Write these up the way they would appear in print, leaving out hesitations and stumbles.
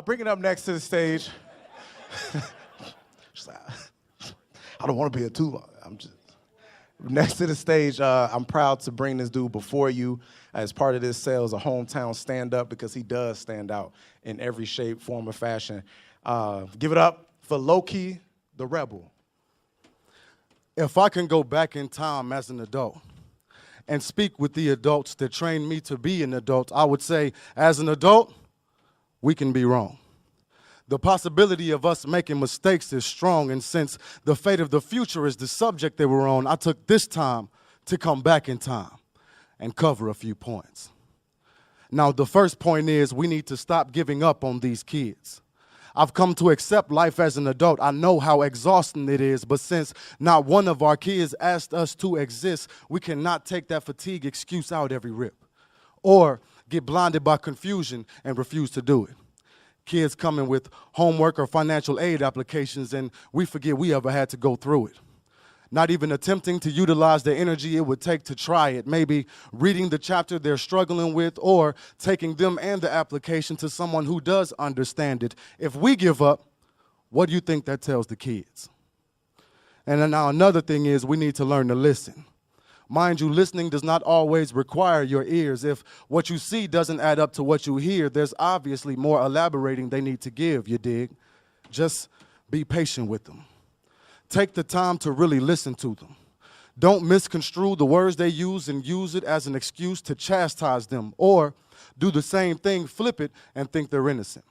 Bringing up next to the stage. I don't want to be a too long. I'm just next to the stage. I'm proud to bring this dude before you as part of this sales, a hometown stand-up, because he does stand out in every shape, form, or fashion. Give it up for Loki Tha Rebel. If I can go back in time as an adult and speak with the adults that trained me to be an adult, I would say, as an adult, we can be wrong. The possibility of us making mistakes is strong, and since the fate of the future is the subject that we're on, I took this time to come back in time and cover a few points. Now, the first point is we need to stop giving up on these kids. I've come to accept life as an adult. I know how exhausting it is, but since not one of our kids asked us to exist, we cannot take that fatigue excuse out every rip or get blinded by confusion and refuse to do it. Kids coming with homework or financial aid applications, and we forget we ever had to go through it. Not even attempting to utilize the energy it would take to try it, maybe reading the chapter they're struggling with or taking them and the application to someone who does understand it. If we give up, what do you think that tells the kids? And then now another thing is we need to learn to listen. Mind you, listening does not always require your ears. If what you see doesn't add up to what you hear, there's obviously more elaborating they need to give, you dig? Just be patient with them. Take the time to really listen to them. Don't misconstrue the words they use and use it as an excuse to chastise them, or do the same thing, flip it, and think they're innocent.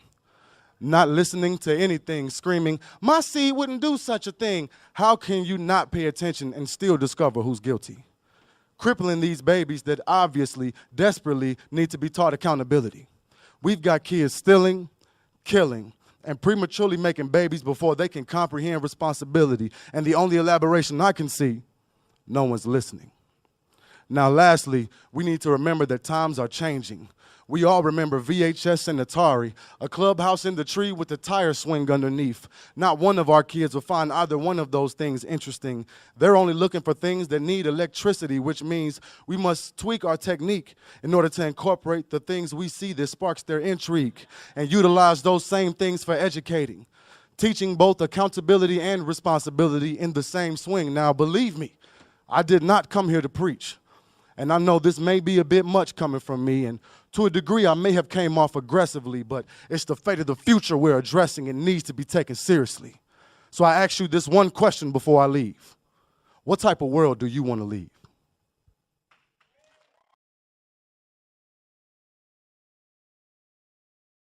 Not listening to anything, screaming, "My seed wouldn't do such a thing." How can you not pay attention and still discover who's guilty? Crippling these babies that obviously, desperately need to be taught accountability. We've got kids stealing, killing, and prematurely making babies before they can comprehend responsibility. And the only elaboration I can see, no one's listening. Now, lastly, we need to remember that times are changing. We all remember VHS and Atari, a clubhouse in the tree with a tire swing underneath. Not one of our kids will find either one of those things interesting. They're only looking for things that need electricity, which means we must tweak our technique in order to incorporate the things we see that sparks their intrigue and utilize those same things for educating, teaching both accountability and responsibility in the same swing. Now, believe me, I did not come here to preach. And I know this may be a bit much coming from me, and to a degree I may have came off aggressively, but it's the fate of the future we're addressing and needs to be taken seriously. So I ask you this one question before I leave. What type of world do you want to leave?